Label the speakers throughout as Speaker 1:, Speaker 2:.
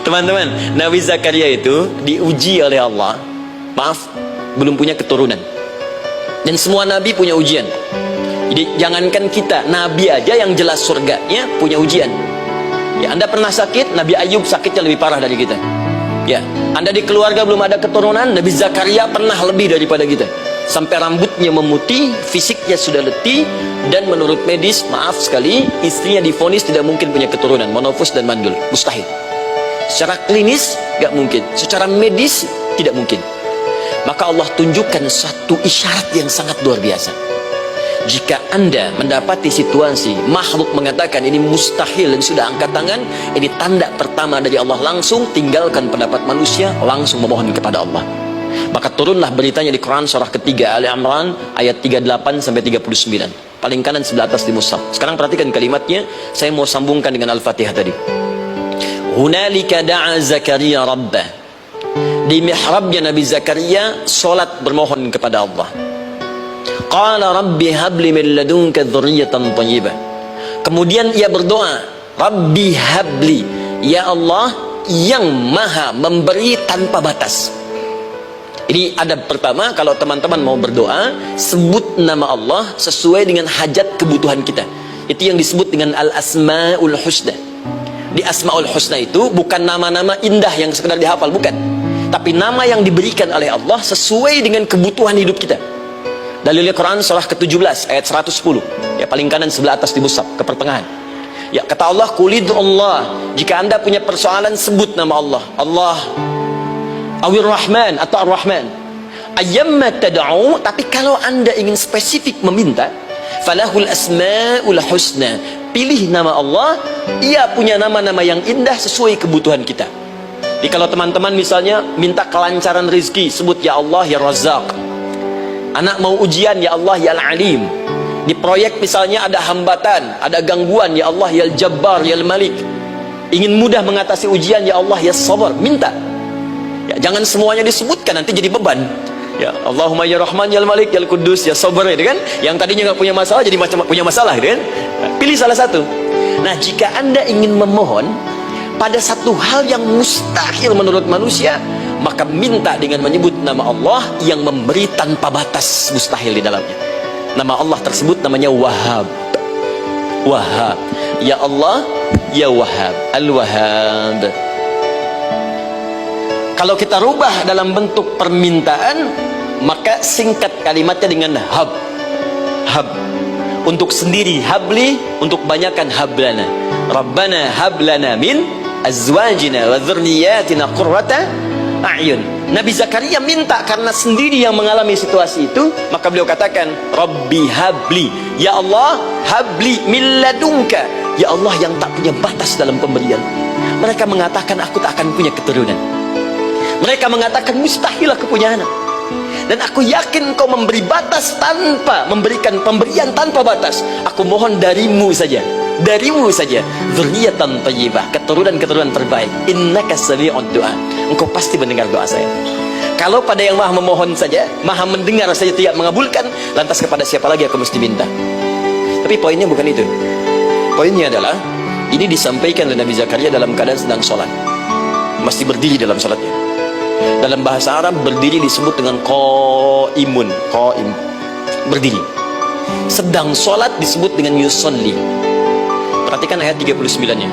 Speaker 1: Teman-teman, Nabi Zakaria itu diuji oleh Allah. Maaf, belum punya keturunan. Dan semua nabi punya ujian. Jadi jangankan kita, nabi aja yang jelas surganya punya ujian. Ya, Anda pernah sakit, Nabi Ayub sakitnya lebih parah dari kita. Ya, Anda di keluarga belum ada keturunan, Nabi Zakaria pernah lebih daripada kita. Sampai rambutnya memutih, fisiknya sudah letih, dan menurut medis, maaf sekali, istrinya divonis tidak mungkin punya keturunan, monofus dan mandul, mustahil. Secara klinis, gak mungkin. Secara medis, tidak mungkin. Maka Allah tunjukkan satu isyarat yang sangat luar biasa. Jika Anda mendapati situasi makhluk mengatakan ini mustahil dan sudah angkat tangan, ini tanda pertama dari Allah, langsung tinggalkan pendapat manusia, langsung memohon kepada Allah. Maka turunlah beritanya di Quran surah ketiga Ali Imran ayat 38 sampai 39. Paling kanan sebelah atas di mushaf. Sekarang perhatikan kalimatnya, saya mau sambungkan dengan Al-Fatihah tadi. Hunalika da'a Zakaria rabbah. Di mihrabnya Nabi Zakaria salat bermohon kepada Allah. Qala rabbi habli min ladunka dzurriyyatan thayyibah. Kemudian ia berdoa, Rabbi habli, ya Allah yang maha memberi tanpa batas. Ini adab pertama, kalau teman-teman mau berdoa, sebut nama Allah sesuai dengan hajat kebutuhan kita. Itu yang disebut dengan Al-Asma'ul Husna. Di Asma'ul Husna itu bukan nama-nama indah yang sekedar dihafal, bukan. Tapi nama yang diberikan oleh Allah sesuai dengan kebutuhan hidup kita. Dalilnya Quran surah ke-17 ayat 110. Ya, paling kanan sebelah atas di mushaf, ke pertengahan. Ya, kata Allah, Qulid Allah. Jika Anda punya persoalan, sebut nama Allah. Allah Awir Rahman atau Ar-Rahman. Ayyamma tad'u, tapi kalau Anda ingin spesifik meminta, falahul asma'ul husna. Pilih nama Allah, ia punya nama-nama yang indah sesuai kebutuhan kita. Jadi kalau teman-teman misalnya minta kelancaran rezeki, sebut ya Allah ya Razzaq. Anak mau ujian, ya Allah ya Al-Alim. Di proyek misalnya ada hambatan, ada gangguan, ya Allah ya Al-Jabbar ya Al-Malik. Ingin mudah mengatasi ujian, ya Allah ya Sabar. Minta. Ya, jangan semuanya disebutkan, nanti jadi beban. Ya, Allahumma ya Rahman ya Al-Malik ya Al-Quddus ya Sabar, gitu kan? Yang tadinya nggak punya masalah jadi macam punya masalah, gitu kan? Pilih salah satu. Nah, jika Anda ingin memohon pada satu hal yang mustahil menurut manusia, maka minta dengan menyebut nama Allah yang memberi tanpa batas, mustahil di dalamnya. Nama Allah tersebut namanya Wahhab. Wahhab. Ya Allah, ya Wahhab. Al-Wahhab. Kalau kita rubah dalam bentuk permintaan, maka singkat kalimatnya dengan hab. Hab. Untuk sendiri habli, untuk banyakkan hablana. Rabbana hablana min azwajina wa dzurriyyatina qurrata a'yun. Nabi Zakaria minta karena sendiri yang mengalami situasi itu, maka beliau katakan, Rabbi habli, ya Allah habli min ladunka, ya Allah yang tak punya batas dalam pemberian. Mereka mengatakan aku tak akan punya keturunan. Mereka mengatakan mustahil aku punya anak. Dan aku yakin kau memberi batas tanpa memberikan pemberian tanpa batas. Aku mohon darimu saja, darimu saja, dzurriyyatan thayyibah, keturunan-keturunan terbaik. Innaka sami'ud du'a, engkau pasti mendengar doa saya. Kalau pada yang maha memohon saja, maha mendengar saja tidak mengabulkan, lantas kepada siapa lagi aku mesti minta? Tapi poinnya bukan itu. Poinnya adalah ini disampaikan oleh Nabi Zakaria dalam keadaan sedang sholat, masih berdiri dalam sholatnya. Dalam bahasa Arab berdiri disebut dengan qaimun, qaim, berdiri. Sedang sholat disebut dengan yusolli. Perhatikan ayat 39-nya.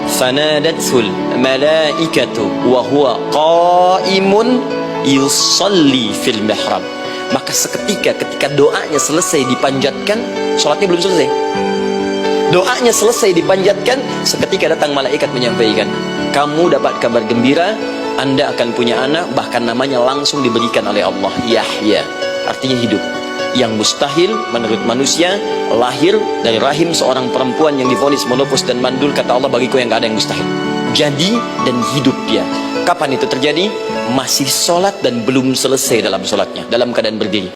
Speaker 1: Fanadatul malaikatu wa huwa qaimun yusolli fil mihrab. Maka seketika ketika doanya selesai dipanjatkan, sholatnya belum selesai. Doanya selesai dipanjatkan, seketika datang malaikat menyampaikan, kamu dapat kabar gembira, Anda akan punya anak, bahkan namanya langsung diberikan oleh Allah, Yahya, artinya hidup. Yang mustahil menurut manusia, lahir dari rahim seorang perempuan yang divonis monofus dan mandul, kata Allah, bagiku yang gak ada yang mustahil. Jadi dan hidup dia. Kapan itu terjadi? Masih sholat dan belum selesai dalam sholatnya, dalam keadaan berdiri.